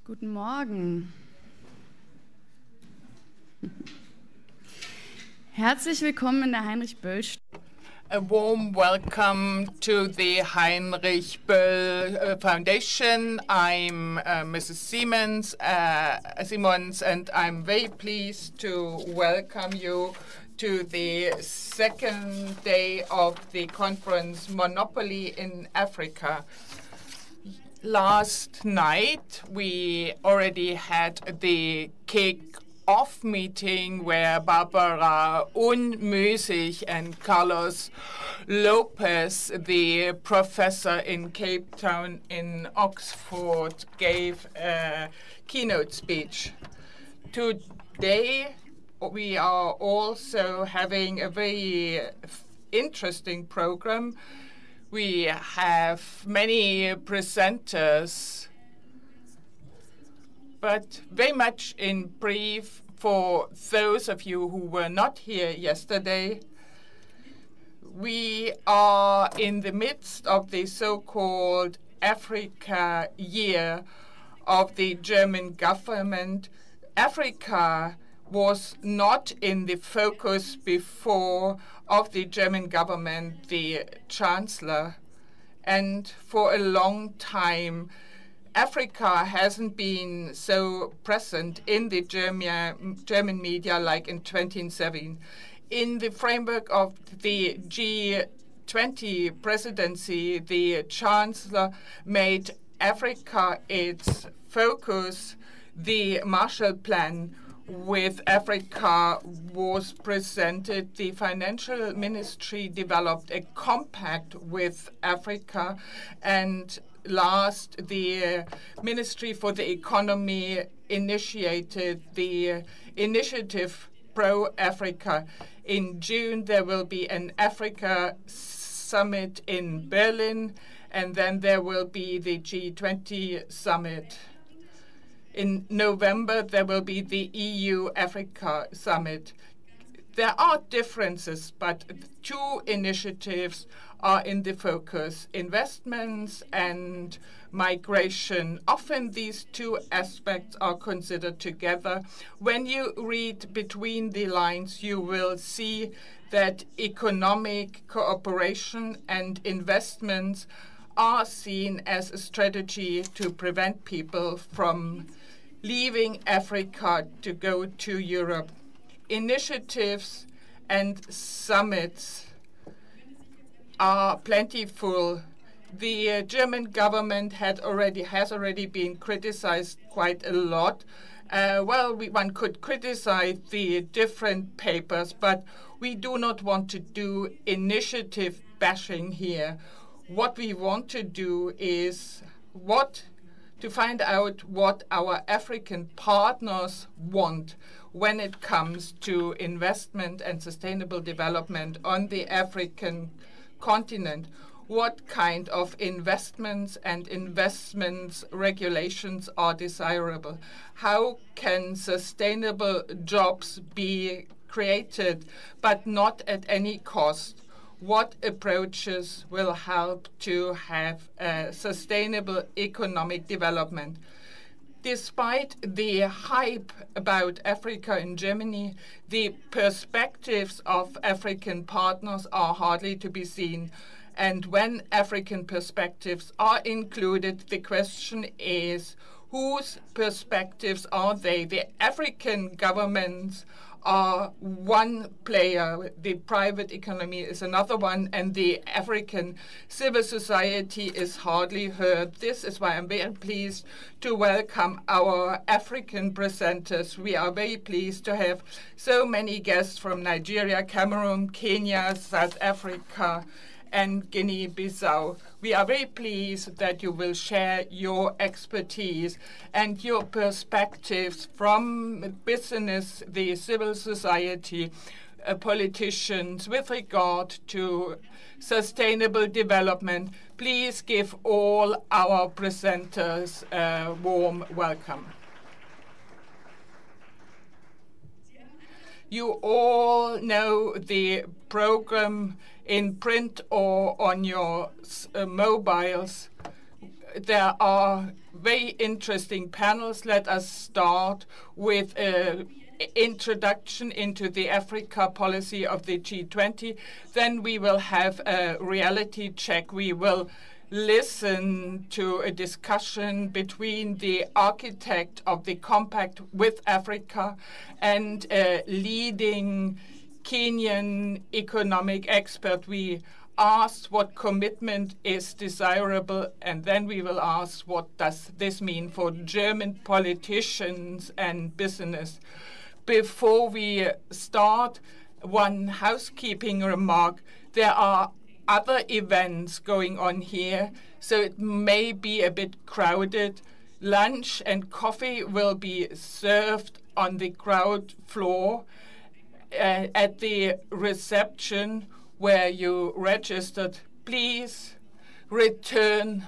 Guten Morgen. Herzlich willkommen in der Heinrich-Böll-Stiftung. A warm welcome to the Heinrich-Böll Foundation. I'm Mrs. Simons, and I'm very pleased to welcome you to the second day of the conference Monopoly in Africa. Last night, we already had the kick-off meeting where Barbara Unmüßig and Carlos Lopez, the professor in Cape Town in Oxford, gave a keynote speech. Today, we are also having a very interesting program. We have many presenters, but very much in brief for those of you who were not here yesterday. We are in the midst of the so-called Africa Year of the German government. Africa was not in the focus before of the German government, the Chancellor. And for a long time, Africa hasn't been so present in the German media like in 2007. In the framework of the G20 presidency, the Chancellor made Africa its focus. The Marshall Plan with Africa was presented. The financial ministry developed a compact with Africa, and last, the Ministry for the Economy initiated the initiative Pro-Africa. In June, there will be an Africa summit in Berlin, and then there will be the G20 summit. In November, there will be the EU-Africa summit. There are differences, but two initiatives are in the focus: investments and migration. Often these two aspects are considered together. When you read between the lines, you will see that economic cooperation and investments are seen as a strategy to prevent people from leaving Africa to go to Europe. Initiatives and summits are plentiful. The German government has already been criticized quite a lot. One could criticize the different papers, but we do not want to do initiative bashing here. What we want to do is to find out what our African partners want when it comes to investment and sustainable development on the African continent. What kind of investments and investments regulations are desirable? How can sustainable jobs be created, but not at any cost? What approaches will help to have a sustainable economic development? Despite the hype about Africa in Germany, the perspectives of African partners are hardly to be seen. And when African perspectives are included, the question is, whose perspectives are they? The African governments are one player, the private economy is another one, and the African civil society is hardly heard. This is why I'm very pleased to welcome our African presenters. We are very pleased to have so many guests from Nigeria, Cameroon, Kenya, South Africa, and Guinea-Bissau. We are very pleased that you will share your expertise and your perspectives from business, the civil society, politicians with regard to sustainable development. Please give all our presenters a warm welcome. You all know the program in print or on your mobiles. There are very interesting panels. Let us start with an introduction into the Africa policy of the G20. Then we will have a reality check. We will listen to a discussion between the architect of the compact with Africa and a leading Kenyan economic expert. We asked what commitment is desirable, and then we will ask what does this mean for German politicians and business. Before we start, one housekeeping remark. There are other events going on here, so it may be a bit crowded. Lunch and coffee will be served on the ground floor at the reception where you registered. Please return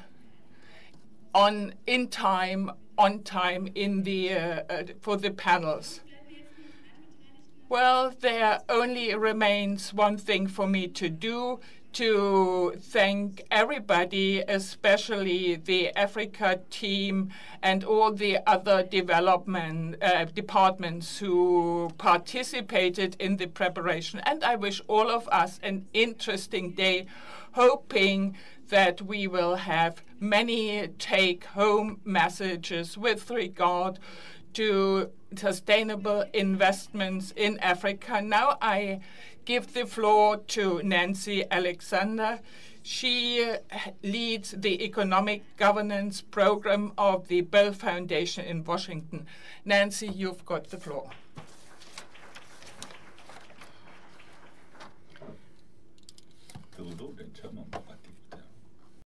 on time in the for the panels. Well, there only remains one thing for me to do, to thank everybody, especially the Africa team and all the other development departments who participated in the preparation. And I wish all of us an interesting day, hoping that we will have many take-home messages with regard to sustainable investments in Africa. Now I give the floor to Nancy Alexander. She leads the economic governance program of the Böll Foundation in Washington. Nancy, you've got the floor.